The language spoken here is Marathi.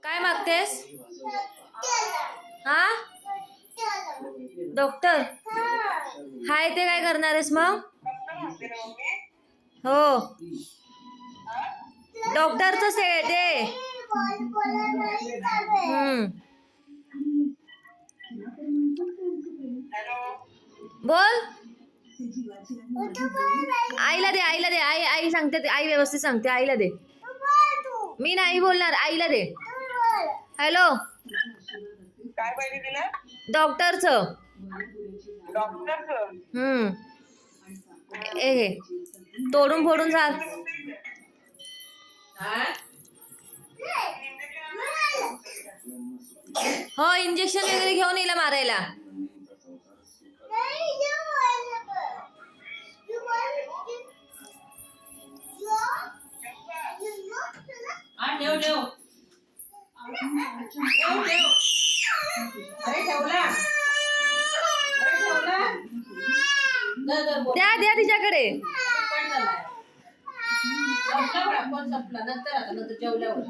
काय मागतेस? हा डॉक्टर हाय ते काय करणार आहेस मग? हो डॉक्टरचं से ते बोल. आईला दे आईला दे आई आई सांगते आई व्यवस्थित सांगते आईला दे. मी नाही बोलणार आईला दे. हॅलो काय पाहिजे तिला? डॉक्टरचं. डॉक्टरचं हे तोडून फोडून झाल. हो इंजेक्शन वगैरे घेऊन येईल मारायला. ठेव ठेव ठेव ठेव. अरे ठेवला द्या द्या तिच्याकडे. संपला नंतर आता नंतर जेवल्यावर